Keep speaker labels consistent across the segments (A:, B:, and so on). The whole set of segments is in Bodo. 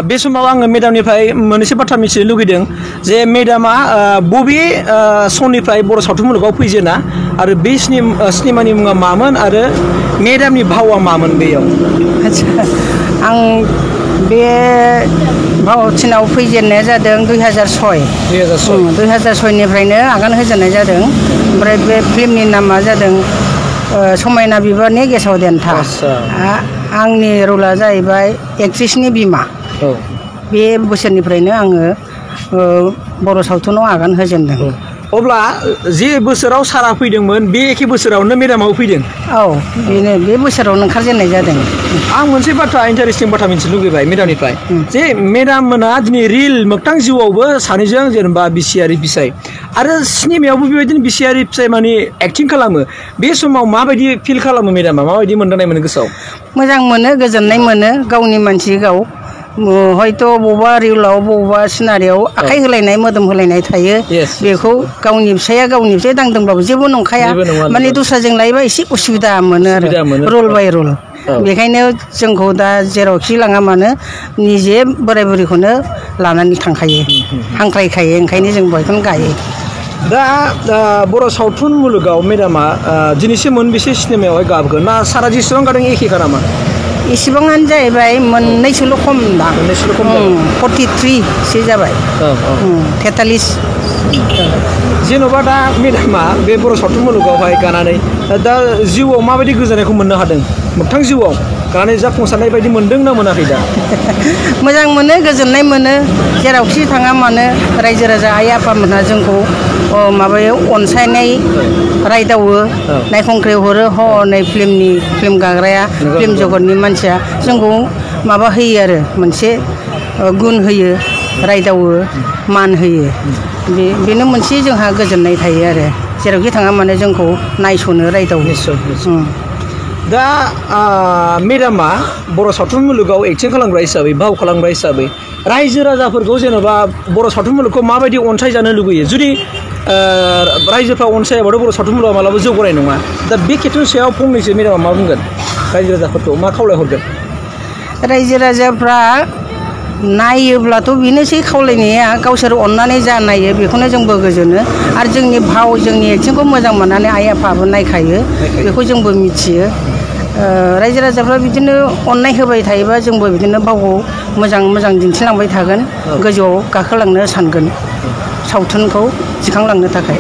A: बे समाव आङो मेडामनिफ्राय मोननैसो बाथ्रा मिथिनो लुगैदों जे मेडामा बबे सननिफ्राय बर' सावथुन मुलुगाव फैजेना आरो बे सिनेमानि मुङा मामोन आरो मेडामनि भावआ मामोन बेयाव?
B: आं बे भावथिनाव फैजेननाया जादों 2006निफ्रायनो आगान होजेननाय जादों। ओमफ्राय बे फिल्मनि नामा जादों समायना बिबारनि गेसाव देन्था। आंनि रला जाहैबाय एक्ट्रिसनि बिमा। बे बोसोरनिफ्रायनो आङो बर' सावथुनाव आगान होजेनदों।
A: अब्ला जे बोसोराव सारा फैदोंमोन बे एखे बोसोरावनो मेडामाबो फैदों?
B: औ बेनो बे बोसोरावनो ओंखारजेननाय जादों।
A: आं मोनसे बाथ्रा इन्टारेस्टिं बाथ्रा मिथिनो लुगैबाय मेडामनिफ्राय जे मेडाम मोना दिनै रिल मोगथां जिउआवबो सानैजों जेनेबा बिसियारि फिसाय आरो सिनेमायावबो बेबायदिनो बिसियारि फिसाय माने एक्टिं खालामो। बे समाव माबायदि फिल खालामो मेडामा? माबायदि मोनदांनाय मोनो गोसोआव?
B: मोजां मोनो, गोजोननाय मोनो। गावनि मानसि गाव हयथ' बबेबा रिलाव बबेबा सिनारियाव आखाइ होलायनाय मोदोम होलायनाय थायो। बेखौ गावनि फिसाया गावनि फिसाय दांदोंब्लाबो जेबो नंखाया। माने दस्राजों लायोबा एसे उसुबिदा मोनो आरो रल बाय रल। बेखायनो जोंखौ दा जेरावखि लाङा मानो निजे बोराय बुरैखौनो लानानै थांखायो, हांख्रायखायो। ओंखायनो जों बयखौनो गायो।
A: दा बर' सावथुन मुलुगाव मेडामा दिनैसिम मोनबेसे सिनेमायावहाय गाबगोन ना सारा जेसेबां गादों एखेखा नामा?
B: एसेबाङानो जाहैबाय मोननैसोल' खम दा। 43सो जाबाय। 43
A: जेन'बा दा मेडामा बे बर' सावथुन मुलुगावहाय गानानै दा जिउआव माबायदि गोजोननायखौ मोननो हादों? मोगथां जिउआव गानानै जाफुंसारनाय बायदि मोनदों ना मोनाखै दा?
B: मोजां मोनो, गोजोननाय मोनो। जेरावखि थाङा मानो रायजो राजा आइ आफामोनहा जोंखौ माबायाव अनसायनाय रायदावो, नायखंख्रे हरो। हनै फिल्म गाग्राया, फिल्म जगतनि मानसिया जोंखौ माबा होयो आरो मोनसे गुन होयो, रायदावो, मान होयो। बेनो मोनसे जोंहा गोजोननाय थायो आरो जेरावखि थाङा मानो जोंखौ नायस'नो, रायदावो।
A: दा मेडामा बर' सावथुन मुलुगाव एक्टिं खालामग्रा हिसाबै, भाव खालामग्रा हिसाबै रायजो राजाफोरखौ जेन'बा बर' सावथुन मुलुगखौ माबायदि अनसायजानो लुगैयो? जुदि रायजोफ्रा अनसायाबाथ' बर' सावथुन मुलुगा मालाबा जौगानाय नङा। दा बे खेत्रनि सायाव फंनैसो मेडामा मा बुंगोन? रायजो राजाफोरखौ मा खावलायहरगोन?
B: रायजो राजाफ्रा नायोब्लाथ' बेनोसै खावलायनाया, गावसोर अननानै जा नायो बेखौनो जोंबो गोजोनो। आरो जोंनि भाव, जोंनि एक्टिंखौ मोजां मोननानै आइ आफाबो नायखायो, बेखौ जोंबो मिथियो। रायजो राजाफ्रा बिदिनो अननाय होबाय थायोबा जोंबो बिदिनो भावखौ मोजां दिन्थिलांबाय थागोन, गोजौआव गाखोलांनो सानगोन सावथुनखौ दिखांलांनो थाखाय,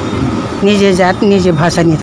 B: निजे जात निजे भाषानि।